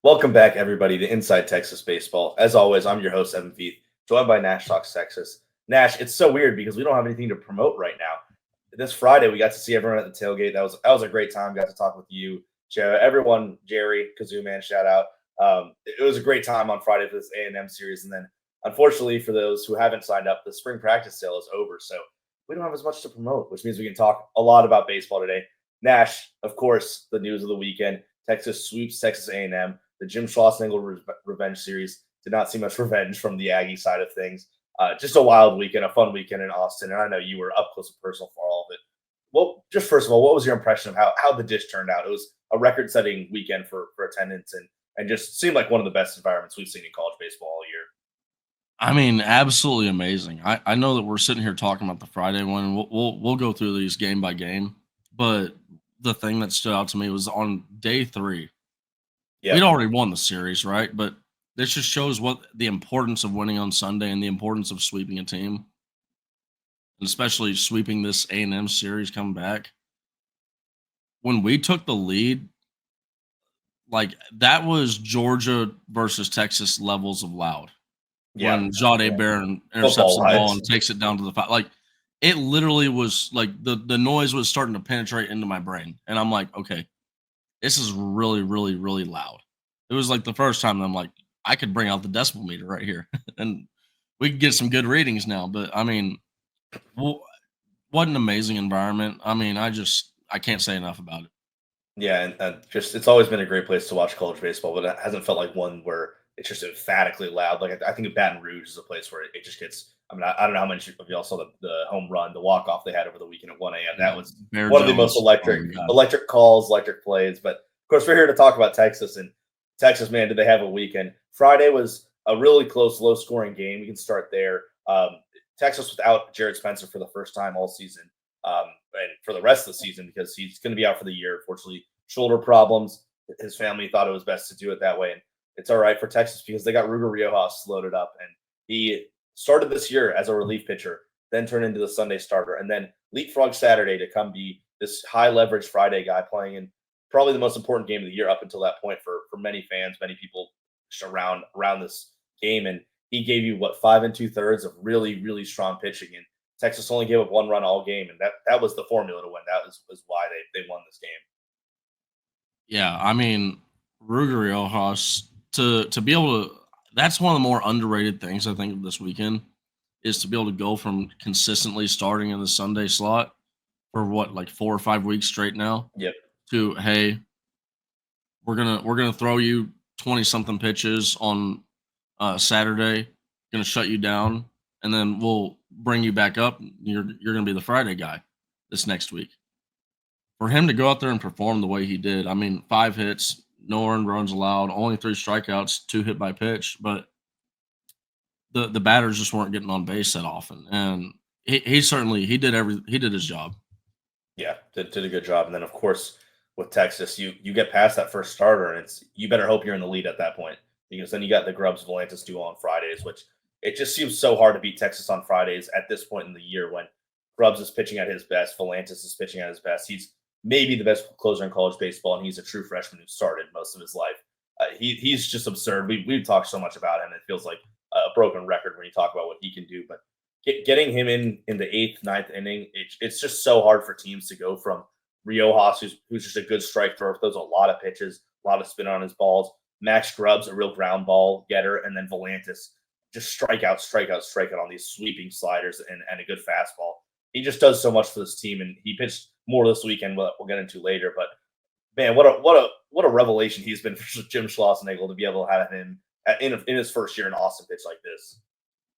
Welcome back, everybody, to Inside Texas Baseball. As always, I'm your host, Evan Feith, joined by Nash Talks Texas. Nash, it's so weird because we don't have anything to promote right now. This Friday, we got to see everyone at the tailgate. That was a great time. Got to talk with you, everyone, Jerry, Kazoo Man, shout out. It was a great time on Friday for this A&M series. And then, unfortunately, for those who haven't signed up, the spring practice sale is over. So we don't have as much to promote, which means we can talk a lot about baseball today. Nash, of course, the news of the weekend. Texas sweeps Texas A&M. The Jim Schlossnagle revenge series did not see much revenge from the Aggie side of things. Just a wild weekend, a fun weekend in Austin, and I know you were up close and personal for all of it. Well, just first of all, what was your impression of how the dish turned out? It was a record-setting weekend for attendance, and just seemed like one of the best environments we've seen in college baseball all year. I mean, absolutely amazing. I know that we're sitting here talking about the Friday one, and we'll go through these game by game. But the thing that stood out to me was on day three, we'd Yep. already won the series, right? But this just shows what the importance of winning on Sunday and the importance of sweeping a team, and especially sweeping this A&M series coming back. When we took the lead, like that was Georgia versus Texas levels of loud. Yeah. When Jade Yeah. Barron intercepts Football the ball wise. and takes it down to the five. Like, it literally was like the noise was starting to penetrate into my brain, and I'm like, "Okay, this is really, really, really loud." It was like the first time that I'm like, "I could bring out the decibel meter right here, and we could get some good readings now." But, I mean, w what an amazing environment. I mean, I can't say enough about it. Yeah, and just it's always been a great place to watch college baseball, but it hasn't felt like one where it's just emphatically loud. Like I think of Baton Rouge is a place where it just gets. I mean, I don't know how many of y'all saw the home run, the walk off they had over the weekend at 1 a.m. That Yeah, was Bear one of the most Jones, oh electric my god. electric calls, electric plays. But of course, we're here to talk about Texas and Texas. Man, did they have a weekend? Friday was a really close, low scoring game. We can start there. Texas without Jared Spencer for the first time all season, and for the rest of the season because he's going to be out for the year. Unfortunately, shoulder problems. His family thought it was best to do it that way, and it's all right for Texas because they got Ruger Riojas loaded up, and he started this year as a relief pitcher, then turned into the Sunday starter, and then leapfrog Saturday to come be this high leverage Friday guy playing in probably the most important game of the year up until that point for many fans, many people around this game, and he gave you what 5 2/3 of really strong pitching, and Texas only gave up one run all game, and that was the formula to win. That was why they won this game. Yeah, I mean, Ruger Riojas to be able to that's one of the more underrated things I think of this weekend is to be able to go from consistently starting in the Sunday slot for what like 4 or 5 weeks straight now Yep. to hey, we're gonna throw you 20 something pitches on Saturday, gonna shut you down, and then we'll bring you back up. You're gonna be the Friday guy this next week. For him to go out there and perform the way he did, I mean, 5 hits, no earned runs allowed, only 3 strikeouts, 2 hit by pitch, but the batters just weren't getting on base that often, and he certainly he did his job. Yeah, did a good job. And then of course with Texas, you get past that first starter, and it's you better hope you're in the lead at that point because then you got the Grubbs Volantis duo on Fridays, which it just seems so hard to beat Texas on Fridays at this point in the year when Grubbs is pitching at his best, Volantis is pitching at his best. He's maybe the best closer in college baseball, and he's a true freshman who started most of his life. He's just absurd. We've talked so much about him. It feels like a broken record when you talk about what he can do, but getting him in the eighth, ninth inning, it's just so hard for teams to go from Riojas, who's just a good strike thrower, throws a lot of pitches, a lot of spin on his balls. Max Grubbs, a real ground ball getter, and then Volantis, just strikeout on these sweeping sliders and a good fastball. He just does so much for this team, and he pitched more this weekend. We'll get into later, but man, what a revelation he's been for Jim Schlossnagle to be able to have him in his first year in Austin pitch like this.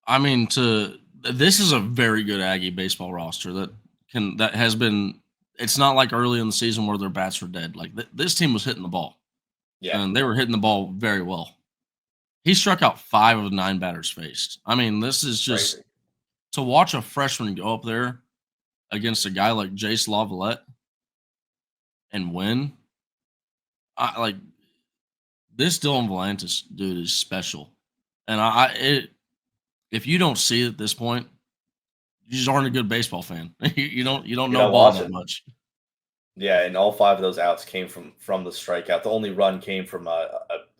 I mean, to this is a very good Aggie baseball roster that has been. It's not like early in the season where their bats were dead. Like this team was hitting the ball, Yeah, and they were hitting the ball very well. He struck out 5 of 9 batters faced. I mean, this is just crazy. to watch a freshman go up there against a guy like Jace Lavalette and win. I like this Dylan Volantis dude is special, and if you don't see it at this point, you just aren't a good baseball fan. You don't You're know not ball that watching. much. Yeah, and all five of those outs came from the strikeout. The only run came from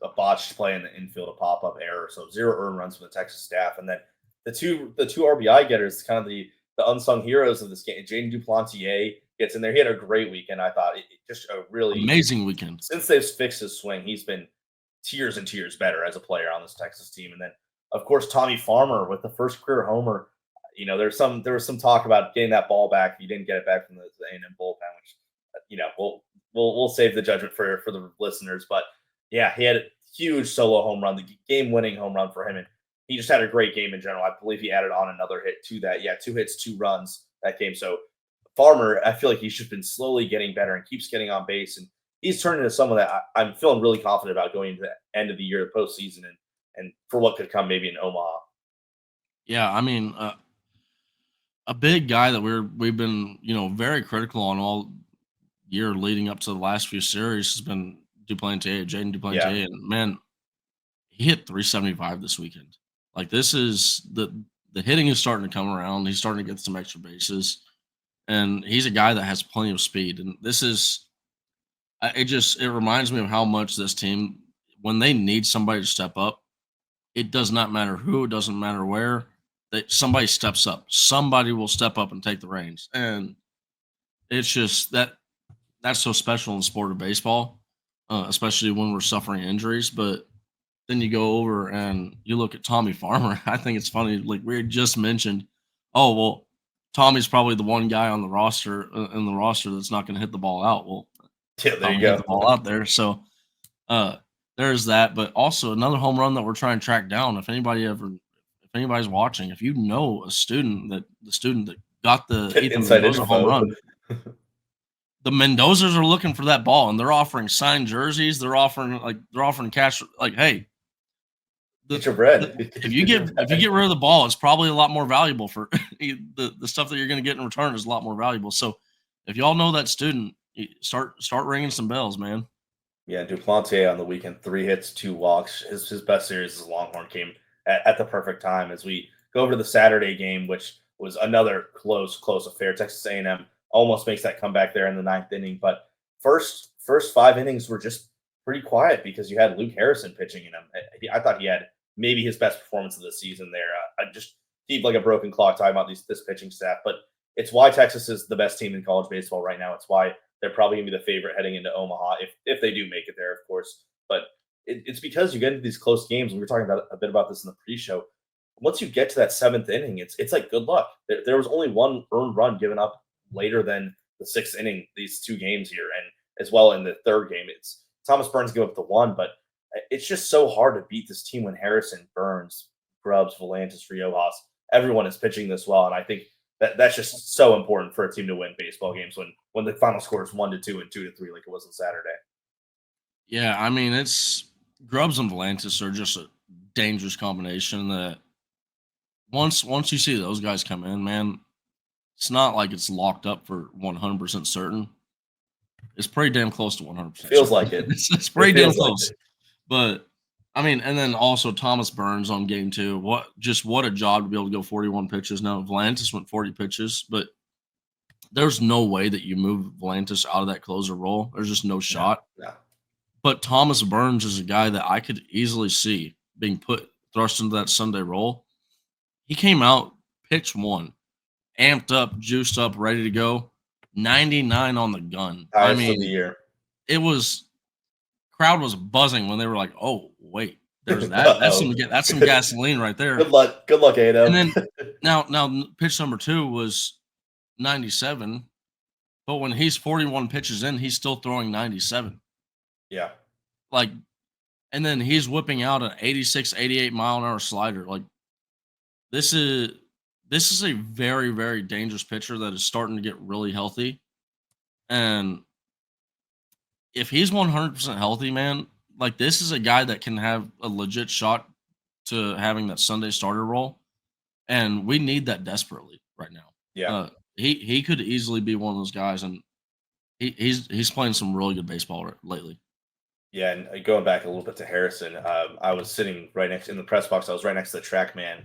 a botched play in the infield, a pop-up error. So 0 earned runs from the Texas staff. And then the two RBI getters, kind of the unsung heroes of this game. Jaden Duplantier gets in there. He had a great weekend. I thought just a really Amazing weekend. since they've fixed his swing, he's been tiers and tiers better as a player on this Texas team. And then, of course, Tommy Farmer with the first career homer. There was some talk about getting that ball back. He didn't get it back from the A&M bullpen, which we'll save the judgment for the listeners. But yeah, he had a huge solo home run, the game-winning home run for him, and he just had a great game in general. I believe he added on another hit to that. Yeah, 2 hits, 2 runs that game. So Farmer, I feel like he's just been slowly getting better and keeps getting on base, and he's turned into someone that I'm feeling really confident about going into the end of the year, the postseason, and for what could come maybe in Omaha. Yeah, I mean, a big guy that we've been very critical on all year leading up to the last few series has been Jaden Duplantier, Yeah. and man, he hit 375 this weekend. Like this is the hitting is starting to come around. He's starting to get some extra bases, and he's a guy that has plenty of speed. And this is it reminds me of how much this team, when they need somebody to step up, it does not matter who, it doesn't matter where, that somebody steps up. Somebody will step up and take the reins. And it's just that's so special in the sport of baseball, especially when we're suffering injuries. But then you go over and you look at Tommy Farmer. I think it's funny. Like we had just mentioned, oh, well, Tommy's probably the one guy on the roster that's not going to hit the ball out. Well, Yeah, there Tommy you go. hit the ball out there. So there's that. But also another home run that we're trying to track down. If anybody's watching, if you know the student that got the Ethan Inside Mendoza home info. run, the Mendozas are looking for that ball, and they're offering signed jerseys. They're offering cash. Like, hey, Get your bread. if you get rid of the ball, it's probably a lot more valuable for the stuff that you're going to get in return is a lot more valuable. So if y'all know that student, start ringing some bells, man. Yeah, Duplantier on the weekend, 3 hits, 2 walks. His best series as Longhorn came at the perfect time as we go over to the Saturday game, which was another close affair. Texas A&M almost makes that comeback there in the 9th inning, but first 5 innings were just pretty quiet because you had Luke Harrison pitching in them. I thought he had maybe his best performance of the season there. I just keep like a broken clock talking about this pitching staff, but it's why Texas is the best team in college baseball right now. It's why they're probably going to be the favorite heading into Omaha if they do make it there, of course. But it's because you get into these close games, and we were talking about a bit about this in the pre-show. Once you get to that 7th inning, it's like good luck. There was only 1 earned run given up later than the 6th inning these 2 games here, and as well in the 3rd game. It's Thomas Burns gave up the 1, but it's just so hard to beat this team when Harrison, Burns, Grubbs, Volantis, Riojas, everyone is pitching this well, and I think that's just so important for a team to win baseball games when the final score is 1-2 and 2-3 like it was on Saturday. Yeah, I mean it's Grubbs and Volantis are just a dangerous combination that once you see those guys come in, man, it's not like it's locked up for 100% certain. It's pretty damn close to 100%. Feels like it. It's pretty damn Feels like close. it. But I mean, and then also Thomas Burns on game 2. What a job to be able to go 41 pitches. Now Volantis went 40 pitches, but there's no way that you move Volantis out of that closer role. There's just no shot. Yeah. But Thomas Burns is a guy that I could easily see being thrust into that Sunday role. He came out, pitch 1, amped up, juiced up, ready to go. 99 on the gun. Highest of the year. It was crowd was buzzing when they were like, "Oh, wait, there's that. That's some gasoline right there." Good luck, Ado. And then now pitch number 2 was 97, but when he's 41 pitches in, he's still throwing 97. Yeah. Like, and then he's whipping out an 86, 88 mile an hour slider. Like, this is a very, very dangerous pitcher that is starting to get really healthy. And if he's 100% healthy, man, like this is a guy that can have a legit shot to having that Sunday starter role. And we need that desperately right now. Yeah. He could easily be one of those guys, and he's playing some really good baseball lately. Yeah, and going back a little bit to Harrison, I was sitting right next in the press box. I was right next to the track man,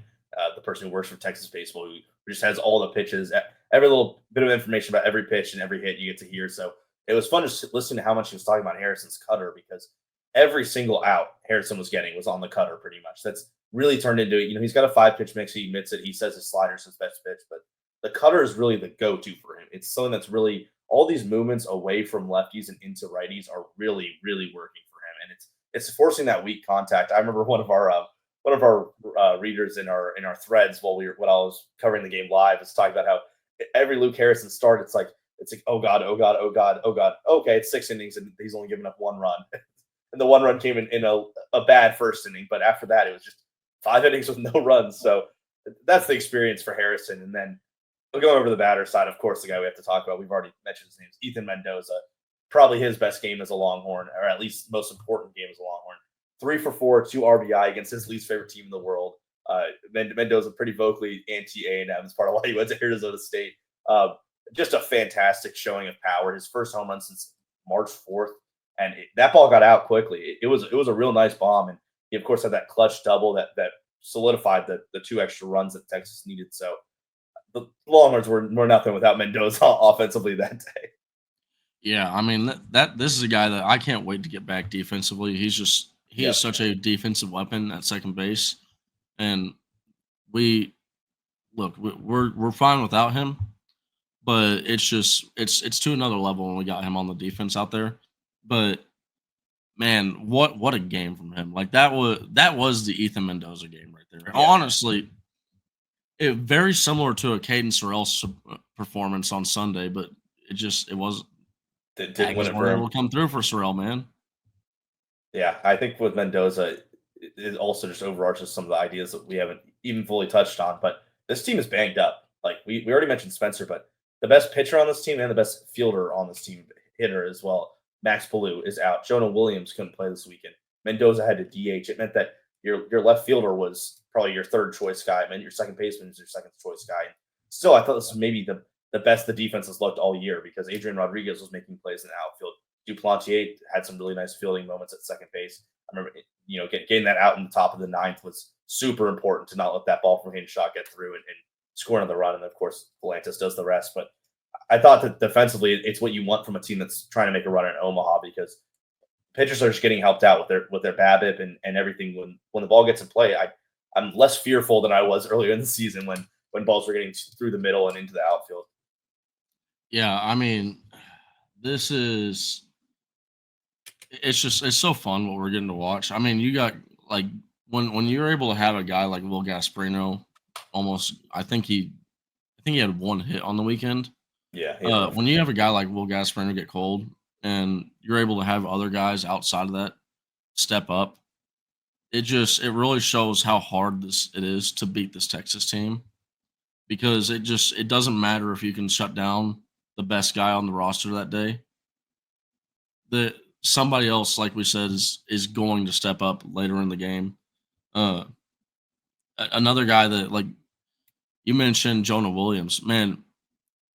the person who works for Texas Baseball, who just has all the pitches, every little bit of information about every pitch and every hit you get to hear. So it was fun just listening to how much he was talking about Harrison's cutter, because every single out Harrison was getting was on the cutter pretty much. That's really turned into, he's got a 5-pitch mix. He admits it. He says his slider's his best pitch, but the cutter is really the go-to for him. It's something that's really all these movements away from lefties and into righties are really, really working for him. And it's forcing that weak contact. I remember one of our readers in our threads when I was covering the game live was talking about how every Luke Harrison start, it's like oh god, oh god, oh god, oh god. Okay, it's 6 innings and he's only given up 1 run, and the 1 run came in a bad first inning. But after that, it was just 5 innings with no runs. So that's the experience for Harrison. And then going over to the batter side, of course, the guy we have to talk about, we've already mentioned his name, is Ethan Mendoza. Probably his best game as a Longhorn, or at least most important game as a Longhorn. 3 for 4, 2 RBI against his least favorite team in the world. Mendoza pretty vocally anti-A&M. It's part of why he went to Arizona State. Just a fantastic showing of power. His first home run since March 4th, and that ball got out quickly. It was a real nice bomb, and he of course had that clutch double that solidified the 2 extra runs that Texas needed. So the Longhorns were nothing without Mendoza offensively that day. Yeah, I mean this is a guy that I can't wait to get back defensively. He is such a defensive weapon at second base, and we're fine without him, but it's to another level when we got him on the defense out there. But man, what a game from him! Like that was the Ethan Mendoza game right there. Yeah. Honestly, it very similar to a Caden Sorrell performance on Sunday, but it was Didn't win it for weren't him. able to come through for Sorrell, man. Yeah, I think with Mendoza, it also just overarches some of the ideas that we haven't even fully touched on. But this team is banged up. Like we already mentioned Spencer, but the best pitcher on this team and the best fielder on this team, hitter as well, Max Palou, is out. Jonah Williams couldn't play this weekend. Mendoza had to DH. It meant that your left fielder was probably your 3rd choice guy. It meant your second baseman is your 2nd choice guy. Still, I thought this was maybe the best the defense has looked all year because Adrian Rodriguez was making plays in the outfield. Duplantier had some really nice fielding moments at second base. I remember, getting that out in the top of the 9th was super important to not let that ball from hitting shot get through and score another run. And of course, Volantis does the rest. But I thought that defensively, it's what you want from a team that's trying to make a run in Omaha because pitchers are just getting helped out with their BABIP and everything. When the ball gets in play, I'm less fearful than I was earlier in the season when balls were getting through the middle and into the outfield. Yeah, I mean, it's so fun what we're getting to watch. I mean, you got like when you're able to have a guy like Will Gasparino, I think he had 1 hit on the weekend. Yeah. When you have a guy like Will Gasparino get cold and you're able to have other guys outside of that step up, it really shows how hard it is to beat this Texas team because it doesn't matter if you can shut down the best guy on the roster that day. Somebody else, like we said, is going to step up later in the game. Another guy that, like you mentioned, Jonah Williams. Man,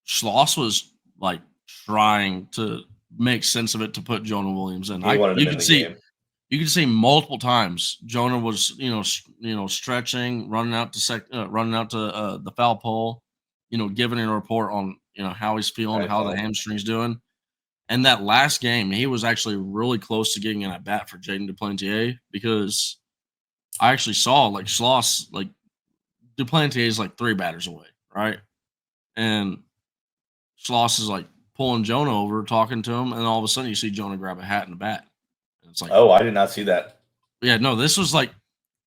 Schloss was like trying to make sense of it to put Jonah Williams in. You could see multiple times Jonah was stretching, running out to the foul pole, giving a report on how he's feeling, how the hamstring's doing. And that last game, he was actually really close to getting an at bat for Jaden Duplantier because I actually saw like Schloss, like Duplantier is like 3 batters away, right? And Schloss is like pulling Jonah over, talking to him, and all of a sudden you see Jonah grab a hat and a bat. And it's like, oh, I did not see that. Yeah, no, this was like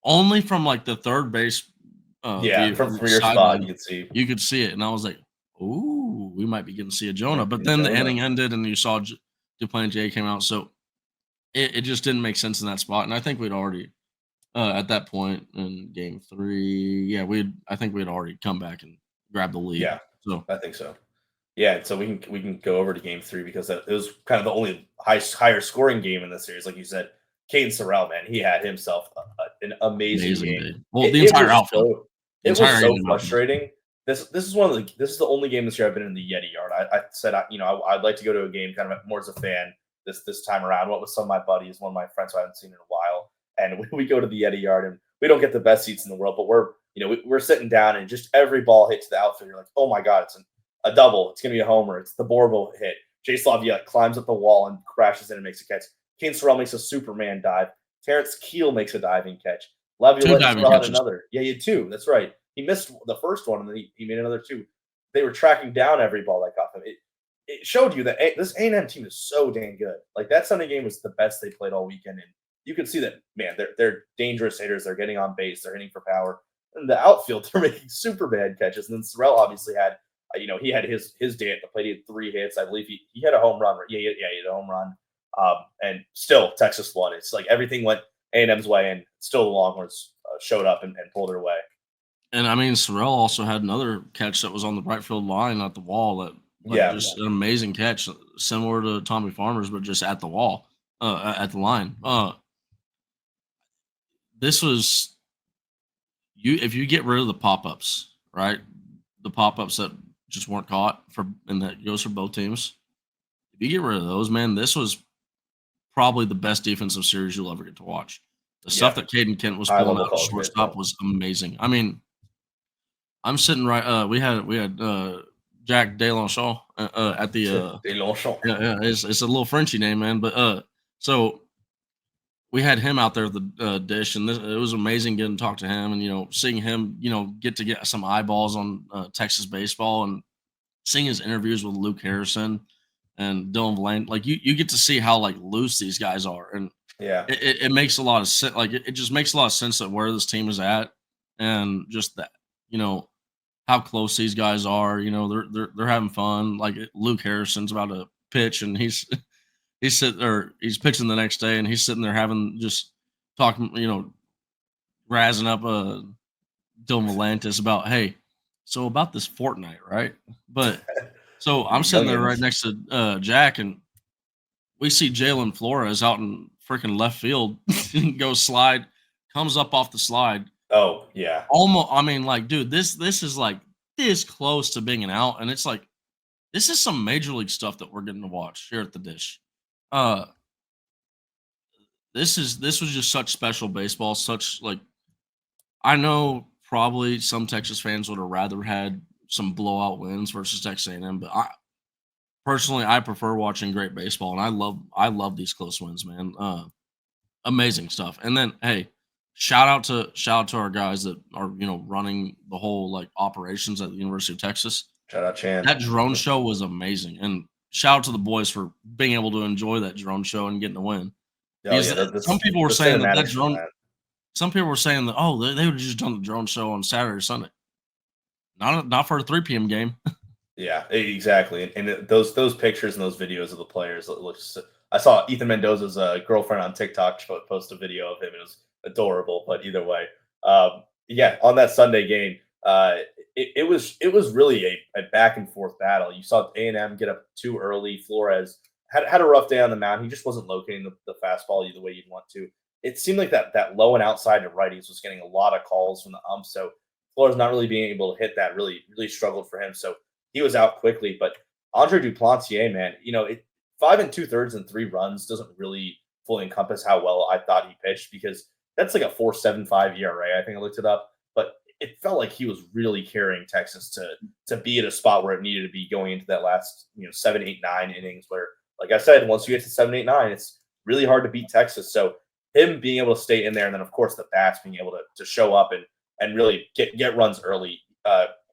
only from like the third base. From your spot, you could see it, and I was like, "Ooh, we might be getting to see a Jonah." But then the inning ended, and you saw Duplantier came out, so it just didn't make sense in that spot. And I think we'd already at that point in Game 3, I think we'd already come back and grab the lead. Yeah, so I think so. Yeah, so we can go over to Game 3 because it was kind of the only higher scoring game in the series, like you said. Caden Sorrell, man, he had himself an amazing game. Day. Well, the entire outfield. It was so frustrating. This is the only game this year I've been in the Yeti Yard. I said I'd like to go to a game kind of more as a fan this time around. Went with some of my buddies, one of my friends who I haven't seen in a while, and we go to the Yeti Yard, and we don't get the best seats in the world, but we're sitting down, and just every ball hits the outfield. You're like, oh my god, it's a double. It's gonna be a homer. It's the Borbo hit. Jay Slavia climbs up the wall and crashes in and makes a catch. Kane Sorrell makes a Superman dive. Terrence Keel makes a diving catch. Laviolette Two as diving well had catches. another. Yeah, he had two. That's right. He missed the first one, and then he made another two. They were tracking down every ball that got them. It showed you that this A&M team is so dang good. Like that Sunday game was the best they played all weekend, and you could see that man, they're dangerous hitters. They're getting on base. They're hitting for power. In the outfield, they're making Superman catches. And then Sorrell obviously had, he had his day at the plate. He had 3 hits. I believe he had a home run. Yeah, he had a home run. And still Texas won. It's like everything went A&M's way, and still the Longhorns showed up and pulled it away. And I mean, Sorrell also had another catch that was on the right field line at the wall. Just an amazing catch, similar to Tommy Farmer's, but just at the wall, at the line. This was if you get rid of the pop ups, right? The pop ups that just weren't caught and that goes for both teams. If you get rid of those, man, this was probably the best defensive series you'll ever get to watch. The stuff that Caden Kent was pulling out of shortstop was amazing. I mean, I'm sitting right. We had Jack Delanchon at the Delanchon. Yeah, it's a little Frenchy name, man. But so we had him out there at the dish, and it was amazing getting to talk to him, and seeing him, get to get some eyeballs on Texas baseball, and seeing his interviews with Luke Harrison and Dylan Valente. Like you get to see how like loose these guys are, and it makes a lot of sense. Like it just makes a lot of sense that where this team is at, and just that how close these guys are. They're having fun. Like Luke Harrison's about to pitch, and he's pitching the next day, and he's sitting there having just talking, razzing up Dylan Valentis about, hey, so about this Fortnite, right? But so I'm sitting there right next to Jack, and we see Jalen Flores out in freaking left field go slide, comes up off the slide. Oh, yeah. Almost, I mean, like, dude, this is like this close to being an out, and it's like this is some major league stuff that we're getting to watch here at the dish. This was just such special baseball, such like I know probably some Texas fans would have rather had some blowout wins versus Texas A&M, but I prefer watching great baseball, and I love these close wins, man. Amazing stuff. And then hey, shout out to our guys that are running the whole like operations at the University of Texas. Shout out Chan. That drone show was amazing, and shout out to the boys for being able to enjoy that drone show and getting a win. Some people were saying that drone. Some people were saying that they would have just done the drone show on Saturday or Sunday. Not for a 3 p.m. game. Yeah, exactly. And those pictures and those videos of the players looks. I saw Ethan Mendoza's girlfriend on TikTok post a video of him. It was adorable. But either way, on that Sunday game, it was really a back and forth battle. You saw A&M get up too early. Flores had a rough day on the mound. He just wasn't locating the fastball the way you'd want to. It seemed like that low and outside to righties was getting a lot of calls from the ump. So Flores not really being able to hit that really struggled for him. So he was out quickly. But Andre Duplantier, man, 5 2/3 and 3 runs doesn't really fully encompass how well I thought he pitched, because that's like a 4.75 ERA. I think I looked it up, but it felt like he was really carrying Texas to be at a spot where it needed to be going into that last 7, 8, 9 innings. Where, like I said, once you get to 7, 8, 9, it's really hard to beat Texas. So him being able to stay in there, and then of course the bats being able to show up and really get runs early.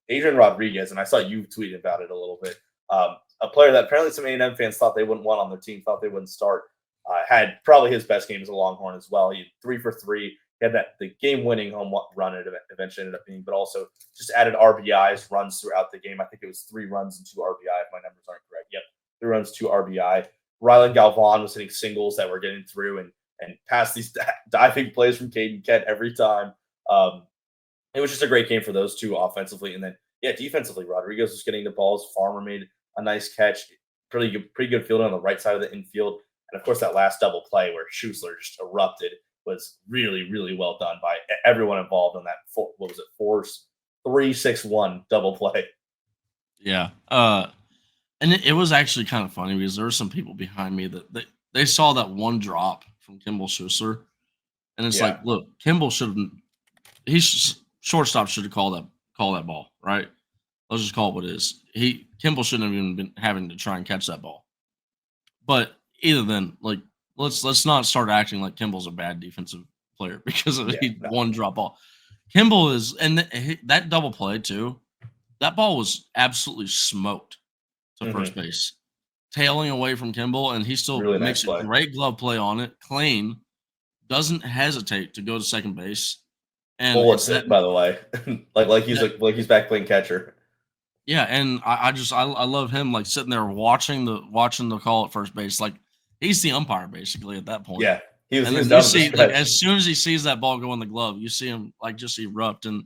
Adrian Rodriguez, and I saw you tweeting about it a little bit. A player that apparently some A&M fans thought they wouldn't want on their team, thought they wouldn't start. Had probably his best game as a Longhorn as well. He had 3 for 3. He had the game-winning home run it eventually ended up being, but also just added RBIs, runs throughout the game. I think it was 3 runs and 2 RBI, if my numbers aren't correct. Yep, 3 runs, 2 RBI. Rylan Galvan was hitting singles that were getting through and past these diving plays from Caden Kent every time. It was just a great game for those two offensively. And then, defensively, Rodriguez was getting the balls. Farmer made a nice catch. Pretty good fielding on the right side of the infield. And, of course, that last double play where Schussler just erupted was really, really well done by everyone involved on that 4-3-6-1 double play. Yeah. And it was actually kind of funny because there were some people behind me that they saw that one drop from Kimball Schussler. And it's like, look, Kimball shortstop should have called that ball, right? Let's just call it what it is. Kimball shouldn't have even been having to try and catch that ball. But either then, like, let's not start acting like Kimball's a bad defensive player because of Yeah, no. one drop ball. Kimball is, and that double play too. That ball was absolutely smoked to first Mhm. base, tailing away from Kimball, and he still Really nice makes a play. great glove play on it, clean, doesn't hesitate to go to second base, and Full it's that assist, by the way. like he's that like he's back playing catcher. yeah, and I love him like sitting there watching the call at first base, like he's the umpire basically at that point. Yeah, And he was then you done with the see like stretch. as soon as he sees that ball go in the glove, you see him like just erupt, and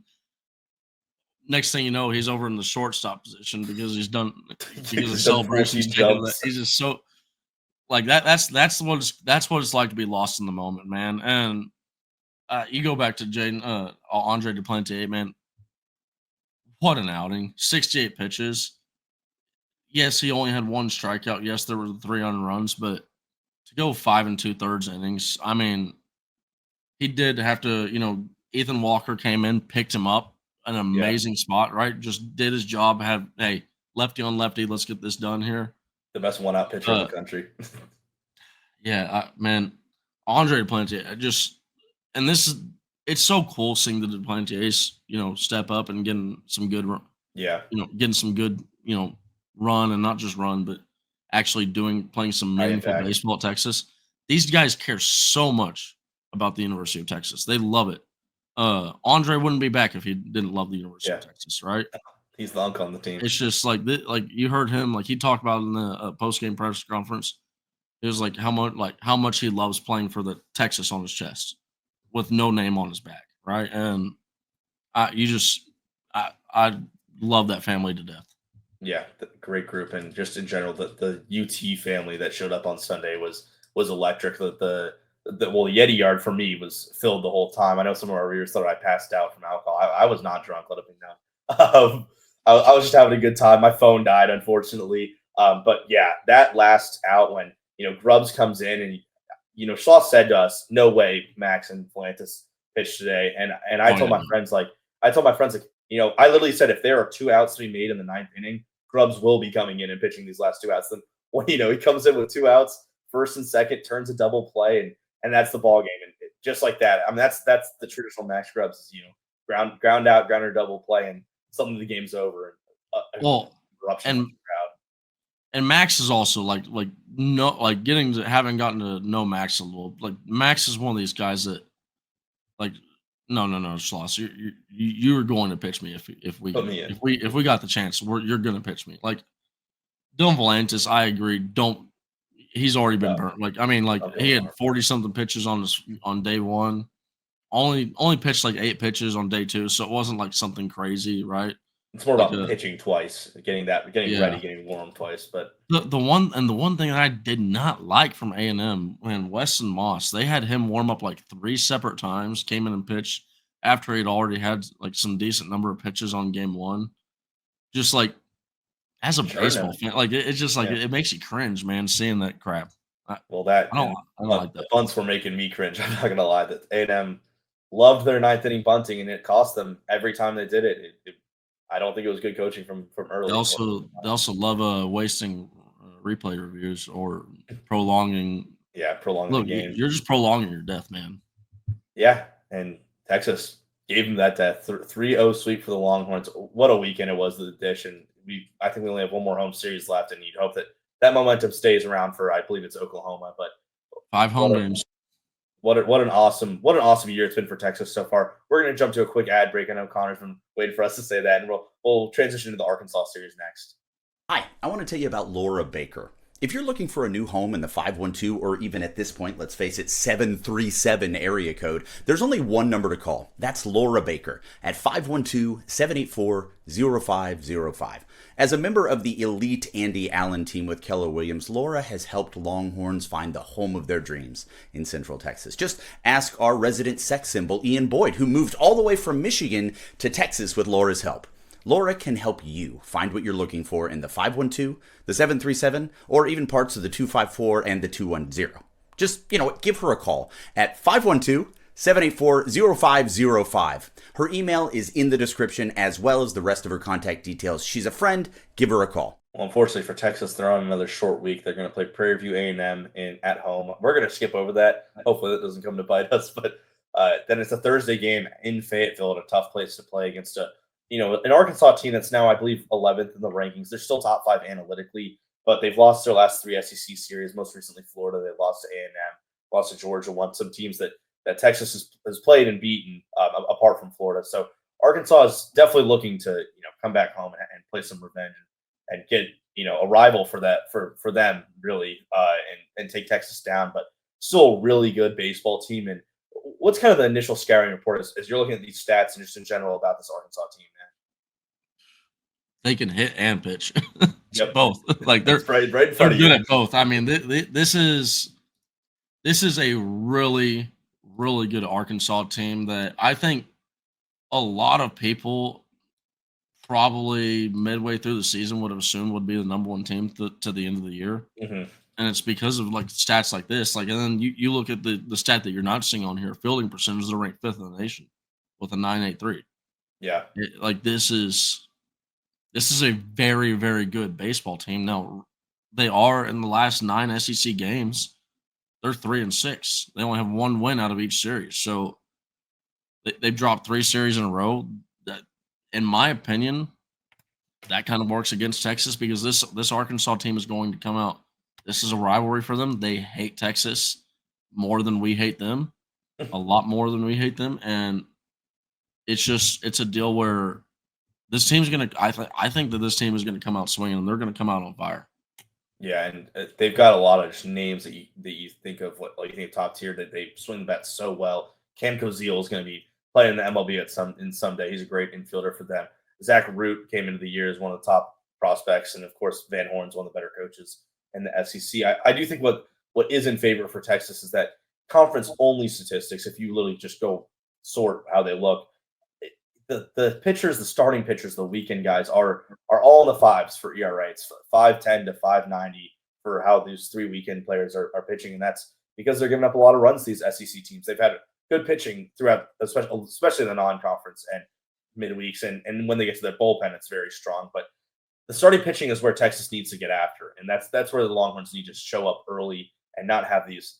next thing you know, he's over in the shortstop position because he's done because the He's done celebration's 14 taken. jumps. He's just so like that. That's what it's like to be lost in the moment, man. And you go back to Jaden Andre Duplantier, man. What an outing! 68 pitches. Yes, he only had one strikeout. Yes, there were 3 runs, but to go 5 2/3 innings, I mean, he did have to. Ethan Walker came in, picked him up, an Yeah, amazing spot, right? Just did his job. Have hey, lefty on lefty, let's get this done here. the best one-out pitcher in the Uh, country. yeah, man, Andre Duplantier, and this is it's so cool seeing the Duplantiers, step up and getting some good, Yeah, getting some good, run and not just run, but actually playing some high meaningful impact. baseball at Texas. These guys care so much about the University of Texas. They love it. Andre wouldn't be back if he didn't love the University of Yeah, Texas, right? he's the unk on the team. It's just like you heard him, like he talked about in the post game press conference. It was how much he loves playing for the Texas on his chest with no name on his back, right? And I love that family to death. Yeah, great group, and just in general, the UT family that showed up on Sunday was electric. The Yeti Yard for me was filled the whole time. I know some of our readers thought I passed out from alcohol. I was not drunk. Let it be known. I was just having a good time. My phone died, unfortunately. But yeah, that last out when Grubbs comes in and Shaw said to us, "No way, Max and Volantis pitch today." And I Oh told yeah, my friends like I literally said if there are 2 outs to be made in the ninth inning, Grubbs will be coming in and pitching these last 2 outs. Then when he comes in with 2 outs, first and second, turns a double play, and that's the ball game. And just like that, I mean that's the traditional Max Grubbs is ground out, grounder double play, and suddenly the game's over. And well, eruption of and the crowd. and Max is also like no like getting to having gotten to know Max a little. Like Max is one of these guys that like no Schloss, you're going to pitch me if we Put me in. if we got the chance, you're going to pitch me. Like Dylan Volantis, I agree. Don't He's already been No, burnt. Like I mean, like I'm he feeling had 40 something pitches on day one. Only pitched like 8 pitches on day two, so it wasn't like something crazy, right? It's more Like about pitching twice, getting ready, yeah. getting warm twice. But The one thing that I did not like from A&M when Weston Moss, they had him warm up like 3 separate times, came in and pitched after he'd already had like some decent number of pitches on game one. Just like as a sure, baseball fan, like it's just like yeah. it makes you cringe, man, seeing that crap. I, Well, that I don't and I don't like the that. bunts were making me cringe. I'm not gonna lie. That A&M loved their ninth inning bunting, and it cost them every time they did it. I don't think it was good coaching from They early. also love wasting replay reviews or prolonging. Yeah, prolonging the Look, game. you're just prolonging your death, man. Yeah, and Texas gave them that death 3-0 sweep for the Longhorns. What a weekend it was. The dish, and I think we only have one more home series left, and you'd hope that momentum stays around for I believe it's Oklahoma. But 5 home what a, games. what an awesome year it's been for Texas so far. We're going to jump to a quick ad break. I know Connor's been waiting for us to say that, and we'll transition to the Arkansas series next. Hi, I want to tell you about Laura Baker. If you're looking for a new home in the 512 or even at this point, let's face it, 737 area code, there's only one number to call. That's Laura Baker at 512-784-0505. As a member of the elite Andy Allen team with Keller Williams, Laura has helped Longhorns find the home of their dreams in Central Texas. Just ask our resident sex symbol, Ian Boyd, who moved all the way from Michigan to Texas with Laura's help. Laura can help you find what you're looking for in the 512, the 737, or even parts of the 254 and the 210. Just, give her a call at 512-784-0505. Her email is in the description as well as the rest of her contact details. She's a friend. Give her a call. Well, unfortunately for Texas, they're on another short week. They're going to play Prairie View A&M in at home. We're going to skip over that. Hopefully, that doesn't come to bite us. But then it's a Thursday game in Fayetteville, at a tough place to play against an Arkansas team that's now, I believe, 11th in the rankings. They're still top 5 analytically, but they've lost their last 3 SEC series. Most recently, Florida. They lost to A&M, lost to Georgia. Won some teams that Texas has played and beaten, apart from Florida. So Arkansas is definitely looking to come back home and play some revenge and get a rival for them really, and take Texas down. But still a really good baseball team. And what's kind of the initial scouting report as you're looking at these stats and just in general about this Arkansas team, man? They can hit and pitch. Yep. Both. Like they're It's right in front of good you. at both. I mean, this is a really, really good Arkansas team that I think a lot of people probably midway through the season would have assumed would be the number one team to the end of the year. Mhm. And it's because of like stats like this. Like, and then you look at the stat that you're not seeing on here, fielding percentage, they're ranked 5th in the nation with a 9.83. Yeah. Like this is a very, very good baseball team. Now they are in the last 9 SEC games, they're 3-6. They only have 1 win out of each series. So they've dropped 3 series in a row. That, in my opinion, that kind of works against Texas because this Arkansas team is going to come out. This is a rivalry for them. They hate Texas more than we hate them, a lot more than we hate them, and it's a deal where this team's gonna. I think that this team is gonna come out swinging, and they're gonna come out on fire. Yeah, and they've got a lot of just names that you think of, like you think top tier, that they swing the bat so well. Cam Koziel is going to be playing in the MLB someday. He's a great infielder for them. Zach Root came into the year as one of the top prospects, and of course Van Horn's one of the better coaches in the SEC. I do think what is in favor for Texas is that conference only statistics. If you literally just go sort how they look, the pitchers, the starting pitchers, the weekend guys are all in the 5s for ERA. It's 5.10 to 5.90 for how these 3 weekend players are pitching, and that's because they're giving up a lot of runs to these SEC teams. They've had good pitching throughout, especially the non-conference and midweeks, and when they get to their bullpen, it's very strong. But the starting pitching is where Texas needs to get after, and that's where the Longhorns need to show up early and not have these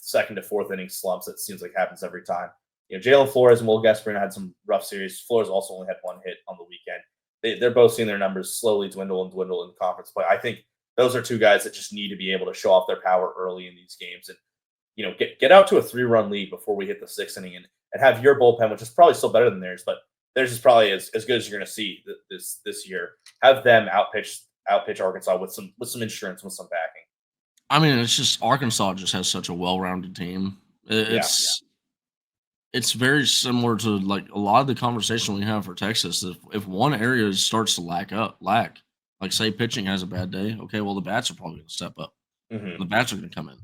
2nd to 4th inning slumps that seems like happens every time. Jalen Flores and Will Gasparino had some rough series. Flores also only had 1 hit on the weekend. They're both seeing their numbers slowly dwindle in conference play. I think those are 2 guys that just need to be able to show off their power early in these games and get out to a 3-run lead before we hit the 6th inning and have your bullpen, which is probably still better than theirs, but theirs is probably as good as you're going to see this year. Have them outpitch Arkansas with some insurance, with some backing. I mean, it's just Arkansas just has such a well-rounded team. It's very similar to like a lot of the conversation we have for Texas. If one area starts to lack, like say pitching has a bad day, okay, well the bats are probably going to step up. Mm-hmm. The bats are going to come in,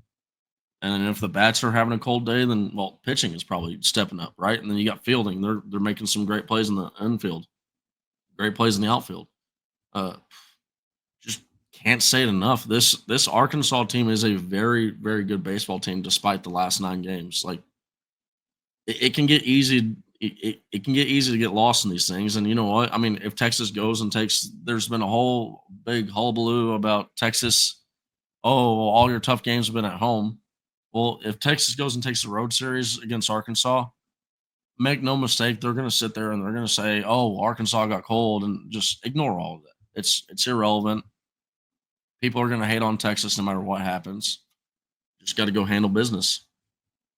and then if the bats are having a cold day, then well pitching is probably stepping up, right? And then you got fielding; they're making some great plays in the infield, great plays in the outfield. Just can't say it enough. This Arkansas team is a very, very good baseball team, despite the last 9 games. Like it can get easy. It can get easy to get lost in these things. And you know what? I mean, if Texas goes and there's been a whole big hullabaloo about Texas. Oh, all your tough games have been at home. Well, if Texas goes and takes the road series against Arkansas, make no mistake, they're going to sit there and they're going to say, "Oh, Arkansas got cold," and just ignore all of that. It's irrelevant. People are going to hate on Texas no matter what happens. Just got to go handle business.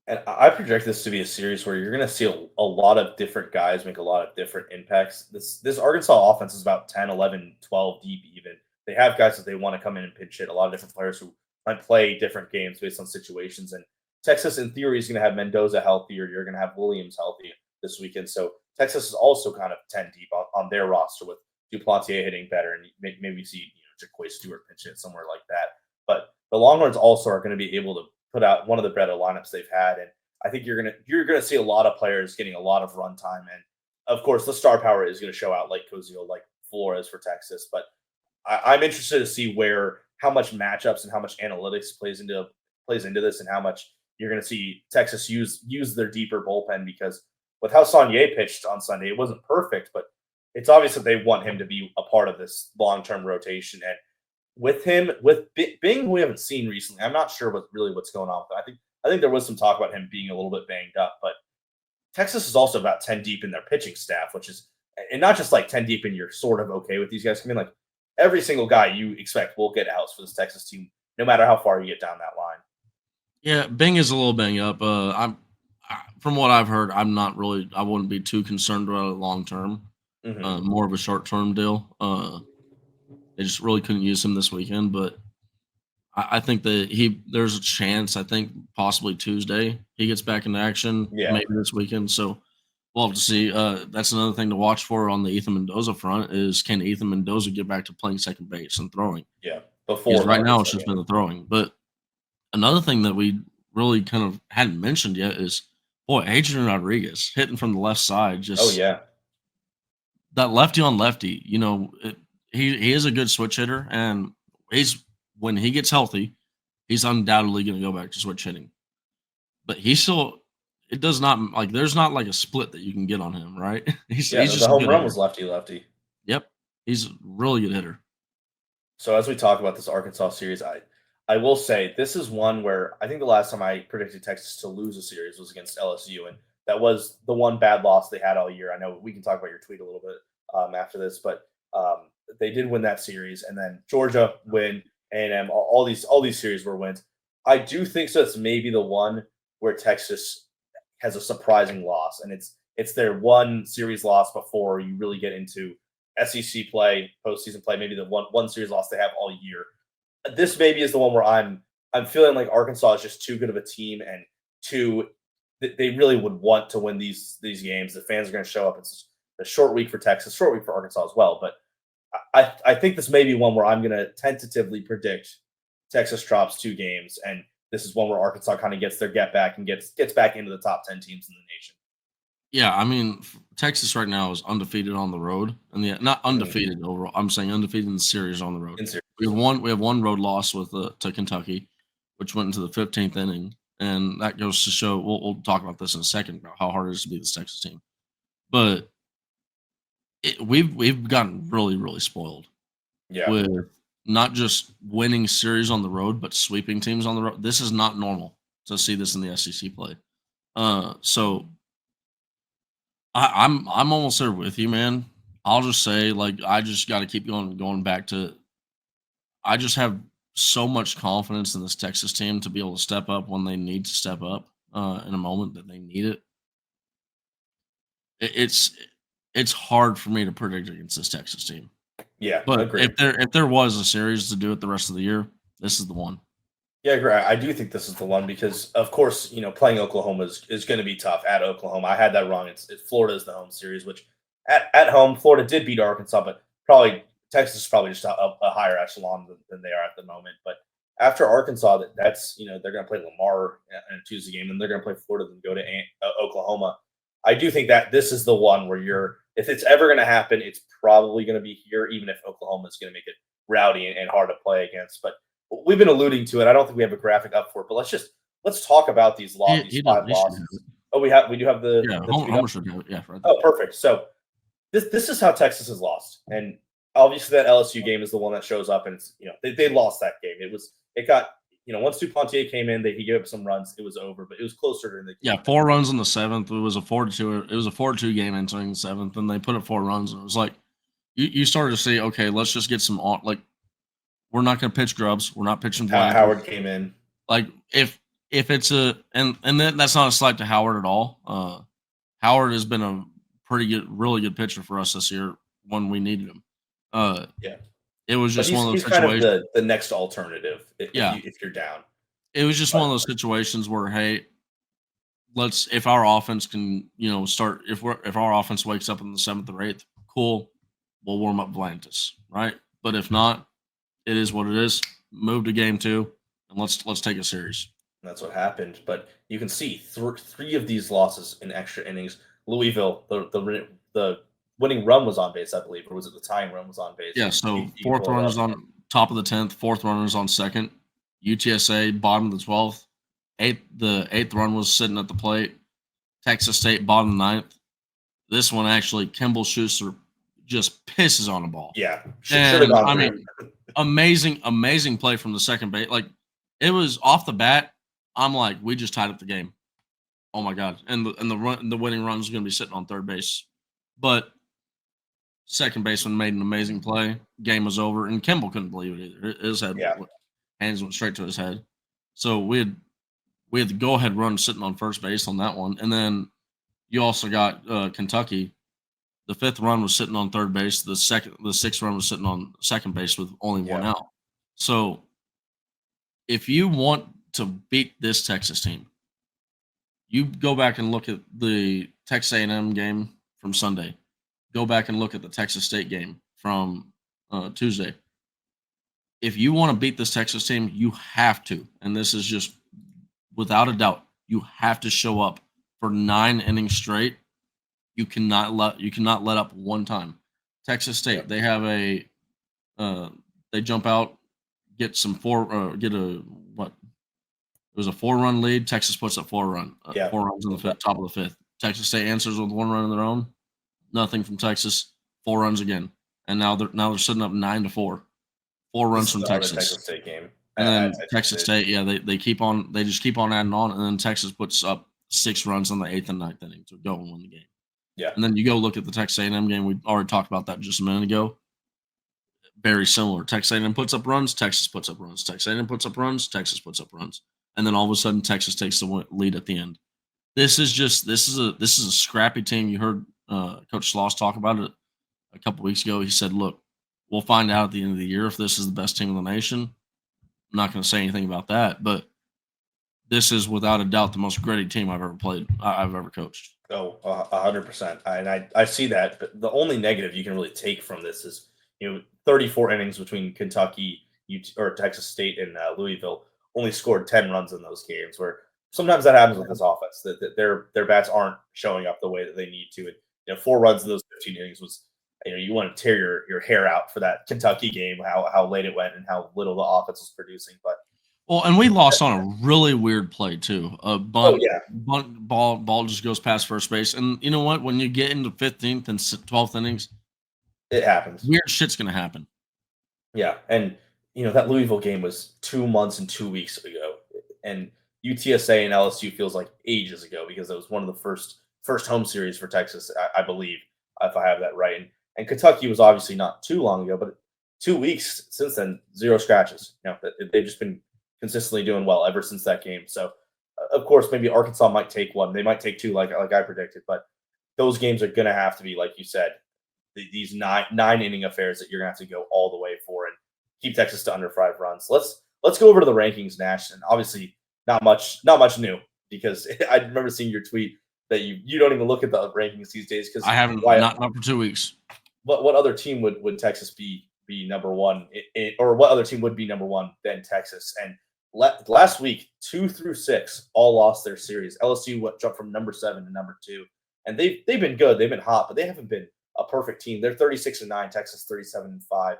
And I project this to be a series where you're going to see a lot of different guys make a lot of different impacts. This Arkansas offense is about 10, 11, 12 deep even. They have guys that they want to come in and pinch hit, a lot of different players who might play different games based on situations. And Texas, in theory, is going to have Mendoza healthy, or you're going to have Williams healthy this weekend. So Texas is also kind of 10 deep on their roster with Duplantier hitting better, and maybe see Jaquay Stewart pinch hit somewhere like that. But the Longhorns also are going to be able to put out one of the better lineups they've had, and I think you're gonna see a lot of players getting a lot of run time, and of course the star power is going to show out, like Koziel, like Flores for Texas. But I'm interested to see how much matchups and how much analytics plays into this, and how much you're going to see Texas use their deeper bullpen, because with how Saunier pitched on Sunday, it wasn't perfect, but it's obvious that they want him to be a part of this long-term rotation. And with him, with Bing, who we haven't seen recently, I'm not sure what's going on with him. I think there was some talk about him being a little bit banged up, but Texas is also about 10 deep in their pitching staff, which is, and not just like 10 deep and you're sort of okay with these guys. I mean, like every single guy you expect will get outs for this Texas team, no matter how far you get down that line. Yeah, Bing is a little banged up. From what I've heard, I wouldn't be too concerned about it long term. More of a short term deal. They just really couldn't use him this weekend, but I think that there's a chance. I think possibly Tuesday he gets back into action. Yeah. Maybe this weekend. So we'll have to see. That's another thing to watch for on the Ethan Mendoza front is can Ethan Mendoza get back to playing second base and throwing? Yeah, Because right now it's just been the throwing. But another thing that we really kind of hadn't mentioned yet is, boy, Adrian Rodriguez hitting from the left side. Just oh yeah, that lefty on lefty. He is a good switch hitter, and when he gets healthy, he's undoubtedly going to go back to switch hitting. But it does not like there's not like a split that you can get on him, right? He's just the home run hitter. was lefty. Yep, he's a really good hitter. So as we talk about this Arkansas series, I will say this is one where I think the last time I predicted Texas to lose a series was against LSU, and that was the one bad loss they had all year. I know we can talk about your tweet a little bit after this, but they did win that series, and then Georgia win, A&M, all these series were wins. I do think so. It's maybe the one where Texas has a surprising loss, and it's their one series loss before you really get into SEC play, postseason play. Maybe the one series loss they have all year. This maybe is the one where I'm feeling like Arkansas is just too good of a team, and they really would want to win these games. The fans are going to show up. It's a short week for Texas, short week for Arkansas as well. But I think this may be one where I'm going to tentatively predict Texas drops 2 games, and this is one where Arkansas kind of gets their get back and gets back into the top 10 teams in the nation. Yeah, I mean, Texas right now is undefeated on the road, and not undefeated overall. I'm saying undefeated in the series on the road. We have one road loss to Kentucky, which went into the 15th inning, and that goes to show. We'll talk about this in a second about how hard it is to beat this Texas team, but we've gotten really, really spoiled. Yeah, with not just winning series on the road, but sweeping teams on the road. This is not normal to see this in the SEC play. So I'm almost there with you, man. I'll just say, like, I just got to keep going back to. I just have so much confidence in this Texas team to be able to step up when they need to step up in a moment that they need it. It's hard for me to predict against this Texas team. Yeah, but agreed. if there was a series to do it the rest of the year, this is the one. Yeah, agree. I do think this is the one because, of course, playing Oklahoma is going to be tough at Oklahoma. I had that wrong. Florida is the home series, which at home, Florida did beat Arkansas, but probably Texas is probably just a higher echelon than they are at the moment. But after Arkansas, that's they're going to play Lamar in a Tuesday game, and they're going to play Florida, then go to Oklahoma. I do think that this is the one where if it's ever going to happen, it's probably going to be here, even if Oklahoma is going to make it rowdy and hard to play against. But we've been alluding to it. I don't think we have a graphic up for it, but let's talk about these 5 losses. Oh, we do have the Homer should have it. Yeah, right. Oh, perfect. So this is how Texas has lost, and obviously that LSU game is the one that shows up, and it's they lost that game. It got once Duplantier came in, he gave up some runs. It was over, but it was closer in the game. 4 runs in the 7th. It was a 4-2. It was a 4-2 game entering the 7th, and they put up 4 runs. And it was like you started to see, okay, let's just get some we're not going to pitch Grubbs. We're not pitching Blank. Howard came in. Like if it's and then that's not a slight to Howard at all. Howard has been a really good pitcher for us this year when we needed him. Yeah. It was just one of those situations. Kind of the next alternative. If you're down. It was just one of those situations where, hey, if our offense can, start if our offense wakes up in the 7th or 8th, cool, we'll warm up Volantis, right? But if not, it is what it is. Move to game 2, and let's take a series. And that's what happened. But you can see 3 of these losses in extra innings. Louisville, the winning run was on base, I believe, or was it the tying run was on base? Yeah, so 4th runners on top of the 10th, 4th runners on 2nd. UTSA, bottom of the 12th. The 8th run was sitting at the plate. Texas State, bottom of the 9th. This one, actually, Kimball Schuster just pisses on the ball. Yeah. And, I mean, amazing play from the second base. Like it was off the bat. I'm like, we just tied up the game. Oh my god! And the winning run was going to be sitting on third base, but second baseman made an amazing play. Game was over, and Kimball couldn't believe it either. His head, hands went straight to his head. So we had the go ahead run sitting on first base on that one, and then you also got Kentucky. The fifth run was sitting on third base. The sixth run was sitting on second base with only one out. So if you want to beat this Texas team, you go back and look at the Texas A&M game from Sunday. Go back and look at the Texas State game from Tuesday. If you want to beat this Texas team, you have to, and this is just without a doubt, you have to show up for 9 innings straight. You cannot let up one time. Texas State, they have a they jump out, get some get a what? It was a 4-run lead. Texas puts up 4 runs in the top of the fifth. Texas State answers with 1 run of their own. Nothing from Texas. 4 runs again, and now they're sitting up 9-4. 4 runs from Texas. Texas State game, and then Texas State, they keep on. They just keep on adding on, and then Texas puts up 6 runs in the 8th and 9th inning to go and win the game. Yeah, and then you go look at the Texas A&M game. We already talked about that just a minute ago. Very similar. Texas A&M puts up runs. Texas puts up runs. Texas A&M puts up runs. Texas puts up runs. And then all of a sudden, Texas takes the lead at the end. This is a scrappy team. You heard Coach Sloss talk about it a couple weeks ago. He said, "Look, we'll find out at the end of the year if this is the best team in the nation." I'm not going to say anything about that, but this is without a doubt the most gritty team I've ever coached. Oh, 100%. And I see that. But the only negative you can really take from this is 34 innings between Kentucky or Texas State and Louisville. Only scored 10 runs in those games, where sometimes that happens with this offense, that their bats aren't showing up the way that they need to. And 4 runs in those 15 innings was, you want to tear your hair out for that Kentucky game, how late it went and how little the offense was producing. But and we lost on a really weird play too. A bunt ball just goes past first base, and you know what? When you get into 15th and 12th innings, it happens. Weird shit's gonna happen. Yeah, and that Louisville game was 2 months and 2 weeks ago, and UTSA and LSU feels like ages ago because it was one of the first home series for Texas, I believe, if I have that right. And Kentucky was obviously not too long ago, but 2 weeks since then, 0 scratches. They've just been consistently doing well ever since that game. So, of course, maybe Arkansas might take 1. They might take 2, like I predicted. But those games are going to have to be, like you said, these nine inning affairs that you're going to have to go all the way for and keep Texas to under 5 runs. Let's go over to the rankings, Nash, and obviously not much new, because I remember seeing your tweet that you don't even look at the rankings these days because I haven't not for 2 weeks. What other team would Texas be number one, or what other team would be number one than Texas? And last week, 2 through 6 all lost their series. LSU jumped from number 7 to number 2, and they've been good. They've been hot, but they haven't been a perfect team. They're 36-9, Texas 37-5, and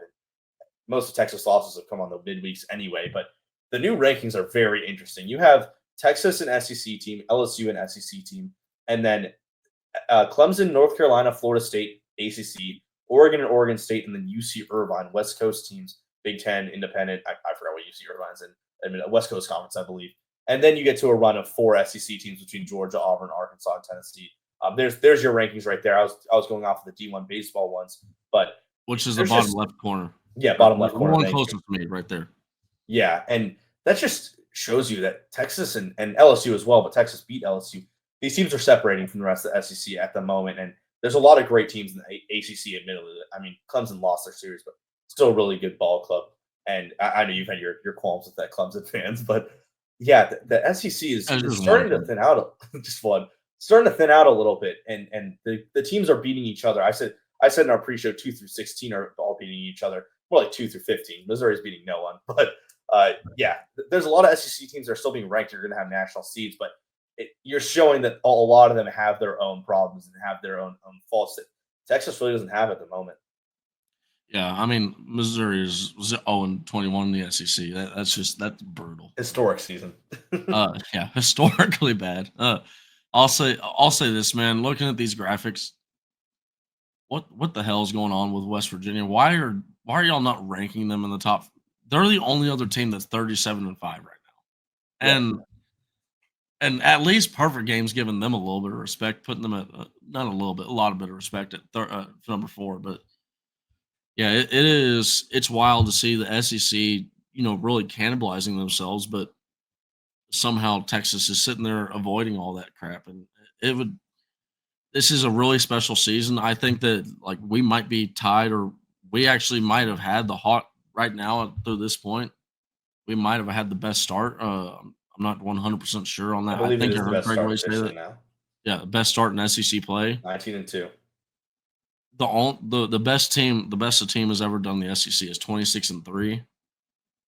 most of Texas losses have come on the midweeks anyway. But the new rankings are very interesting. You have Texas and SEC team, LSU and SEC team, and then Clemson, North Carolina, Florida State, ACC, Oregon and Oregon State, and then UC Irvine, West Coast teams, Big Ten, Independent. I forgot what UC Irvine's in. West Coast Conference, I believe. And then you get to a run of 4 SEC teams between Georgia, Auburn, Arkansas, and Tennessee. There's your rankings right there. I was going off of the D1 baseball ones, but which is the bottom left corner. Yeah, bottom left corner. One closest to me, right there. Yeah, and that just shows you that Texas and LSU as well, but Texas beat LSU. These teams are separating from the rest of the SEC at the moment, and there's a lot of great teams in the ACC. Admittedly, Clemson lost their series, but still a really good ball club. And I know you've had your qualms with that Clemson fans, but yeah, the SEC is starting to thin out. Starting to thin out a little bit, and the teams are beating each other. I said in our pre-show 2 through 16 are all beating each other. More like 2 through 15. Missouri's beating no one, but yeah, there's a lot of SEC teams that are still being ranked. You're going to have national seeds, but you're showing that a lot of them have their own problems and have their own faults that Texas really doesn't have at the moment. Yeah, Missouri is 0-21 in the SEC. That's brutal. Historic season. Yeah, historically bad. I'll say this, man. Looking at these graphics, what the hell is going on with West Virginia? Why are why are y'all not ranking them in the top? They're the only other team that's 37-5 right now, Yeah. and at least Perfect Game's giving them a little bit of respect, putting them at not a little bit, a lot of bit of respect at number 4. But yeah, it's wild to see the SEC, really cannibalizing themselves, but somehow Texas is sitting there avoiding all that crap, and it would. This is a really special season. I think that like we might be tied, or we actually might have had the hot right now through this point. We might have had the best start. I'm not 100% sure on I that. I believe it think is I the heard best Greg start Way say officially that. now. Yeah, best start in SEC play. 19-2. The best team, the best a team has ever done in the SEC is 26-3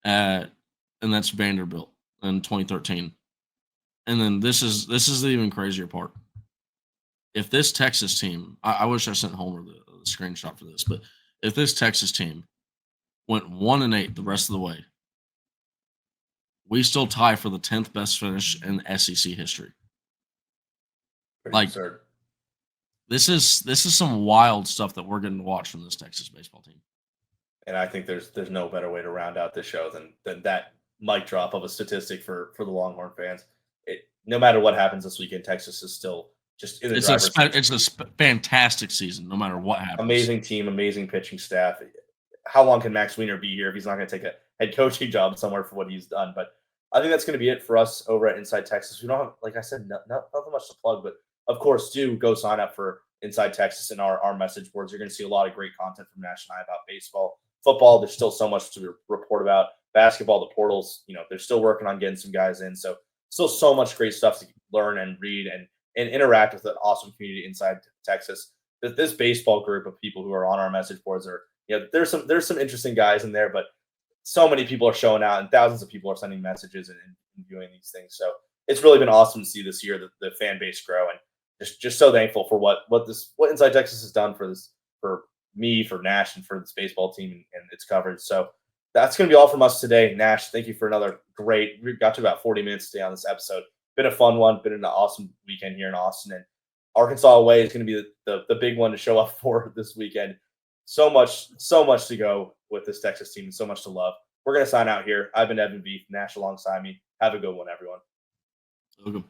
and that's Vanderbilt in 2013. And then this is the even crazier part. If this Texas team, I wish I sent Homer the screenshot for this, but if this Texas team went 1-8 the rest of the way, we still tie for the 10th best finish in SEC history. Pretty Like, absurd. This is some wild stuff that we're getting to watch from this Texas baseball team. And I think there's no better way to round out this show than that mic drop of a statistic for the Longhorn fans. No matter what happens this weekend, Texas is still just in the driver's seat. It's a fantastic season, no matter what happens. Amazing team, amazing pitching staff. How long can Max Wiener be here if he's not going to take a head coaching job somewhere for what he's done? But I think that's going to be it for us over at Inside Texas. We don't have, like I said, nothing much to plug, but of course, do go sign up for Inside Texas and our message boards. You're going to see a lot of great content from Nash and I about baseball, football. There's still so much to report about. Basketball, the portals, they're still working on getting some guys in. So still so much great stuff to learn and read and interact with an awesome community inside Texas. This baseball group of people who are on our message boards are, there's some interesting guys in there, but so many people are showing out and thousands of people are sending messages and viewing these things. So it's really been awesome to see this year the fan base grow, and just so thankful for what Inside Texas has done for me, for Nash, and for this baseball team and its coverage. So that's going to be all from us today. Nash, thank you for another great. We got to about 40 minutes today on this episode. Been a fun one. Been an awesome weekend here in Austin, and Arkansas away is going to be the big one to show up for this weekend. So much to go with this Texas team, and so much to love. We're going to sign out here. I've been Evan Veith, Nash alongside me. Have a good one, everyone. Okay.